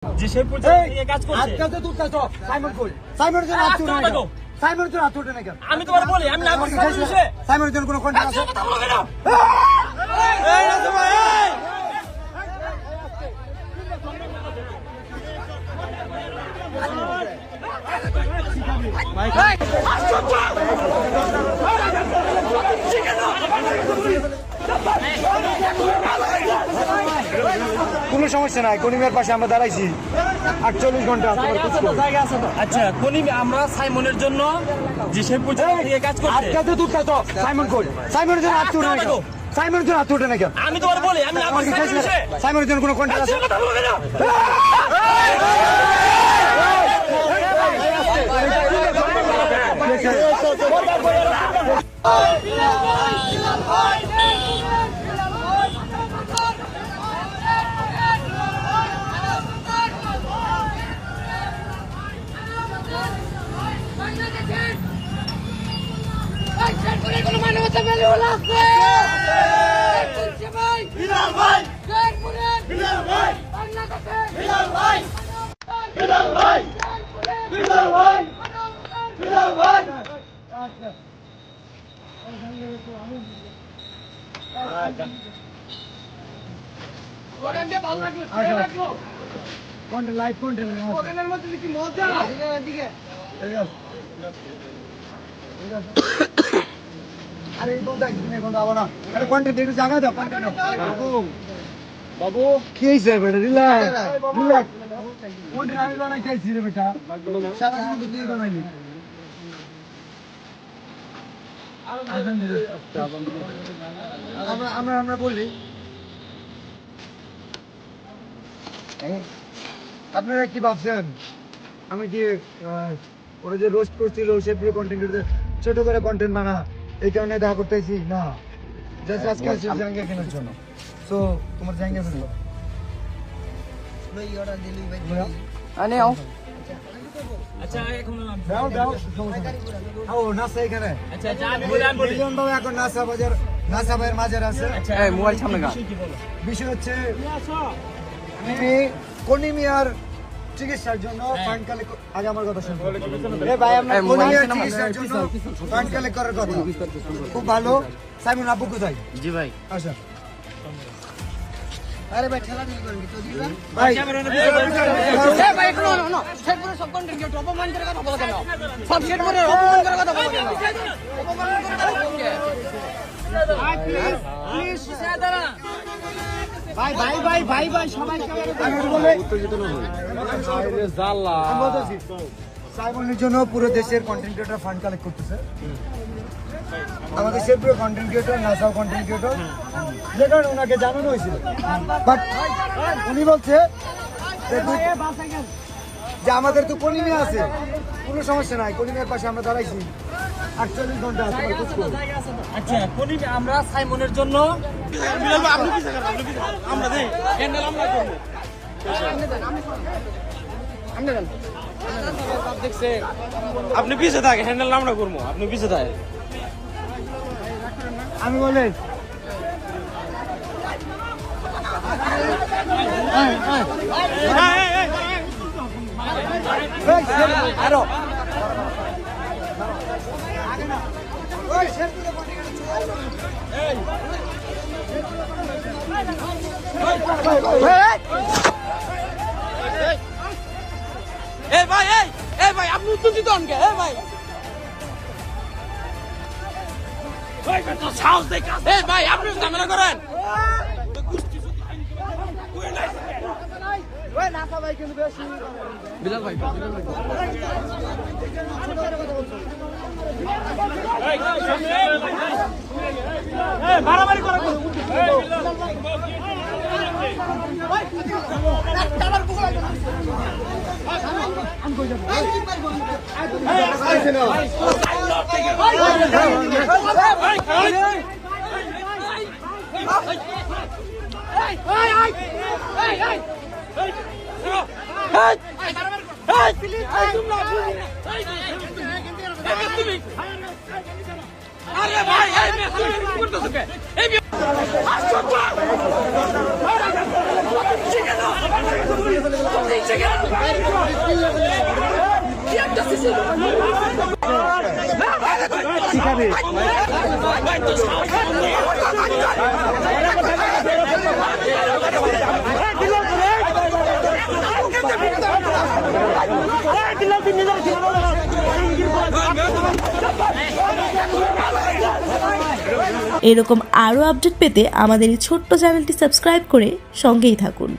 যে সেই পর্যায়ে নিয়ে কাজ করছে। আজকে তো তুই কাজ সাইমন কই সাইমনের জন্য আজ তুই না সাইমনের জন্য আজ তুই না কেন আমি তোমার বলি আমি না করছি বিষয়ে সাইমনের জন্য কোনো কন্ট্যাক্ট আছে কথা বলো কেন? এই না তো ভাই কোনো সমস্যা নাই কনিমের পাশে আমরা দাঁড়াইছি 48 ঘন্টা আচ্ছা কোনি আমরা সাইমনের জন্য যে সেই পর্যায়ে নিয়ে কাজ করছে। আজকে তো তুই কাজ সাইমন কই সাইমনের জন্য আজ তুই না কেন সাইমনের জন্য আজ তুই না কেন আমি তোমার বলি আমি না করছি বিষয়ে সাইমনের জন্য কোনো কন্ট্যাক্ট আছে কথা বলো কেন? কন্ট্যাক্ট লাইভ কন্ট্যাক্ট ওখানের মধ্যে কি মজা এদিকে আরে এই বলটা কি কোন দাও না আরে কন্ট্যাক্ট একটু জায়গা দাও কন্ট্যাক্ট বাবু কি হইছে বেটা রিল্যাক্স রিল্যাক্স কোনটা আমি বানাই চাইছি রে বেটা সারা দিন তুই বানাইলি আমরা বলি আপনারা কি ভাবছেন আমি কি ওরা যে রোস্ট করছিল সে পুরো কন্টেন্ট ছোট করে কন্টেন্ট বানা এই কারণে দেখা করতেছি না জাস্ট আজকে আসছে জাঙ্গিয়া কেনার জন্য সো তোমার জাঙ্গিয়া ফেললো আচ্ছা এখন দাও দাও ও নাসা এখানে আচ্ছা আচ্ছা আমি বলি মিলিয়ন বাবু এখন নাসা বাজার নাসা ভাইয়ের মাঝের আছে এই মোবাইল সামনে গা বিষয় হচ্ছে আমি কনিমিয়ার চিকিৎসার জন্য ফান্ড কালেক্ট আগে আমার কথা শুনুন এ ভাই আমরা কনিমিয়ার চিকিৎসার জন্য ফান্ড কালেক্ট করার কথা খুব ভালো সাইমন আব্বু কোথায় জি ভাই আচ্ছা আরে ভাই ঠেলা ঠেলি করেন তো দিবা ভাই এ ভাই একটু না সেট করে সব কন্টেন্ট কি অপমান করে কথা বলা কেন সব সেট করে অপমান করে কথা বলা কেন অপমান করে কথা বলা কেন প্লিজ সাদারা ভাই ভাই ভাই ভাই ভাই সবাই আমি বলে উত্তেজিত না হই আরে জাল্লা আমি বলতেছি সাইমনের জন্য পুরো দেশের কন্টেন্ট ক্রিয়েটর ফান্ড কালেক্ট করতেছে আমাদের সেপ্রিয় কন্টেন্ট ক্রিয়েটর নাসাও কন্টেন্ট ক্রিয়েটর যে কারণে ওনাকে জানানো হয়েছিল বাট উনি বলছে যে আমাদের তো কনিমে আছে কোনো সমস্যা নাই কনিমের পাশে আমরা দাঁড়াইছি 48 ঘন্টা আচ্ছা কোনি আমরা সাইমনের জন্য আমরা দেই ক্যান্ডেল আমরা করব দেখছে আপনি পিছে থাকে হ্যান্ডেল আমরা করবো আপনি পিছে থাকে আমি বলে আরো এই ভাই এই ভাই আপনি উত্তেজিত হন কে এই ভাই ভাই কত সাহস দেখা এই ভাই আপনি ঝামেলা করেন বিলাল ভাই মারামারি করা আরে ভাই এই মেয়ে কি করতেছ কে এই এরকম আরও আপডেট পেতে আমাদের এই ছোট্ট চ্যানেলটি সাবস্ক্রাইব করে সঙ্গেই থাকুন।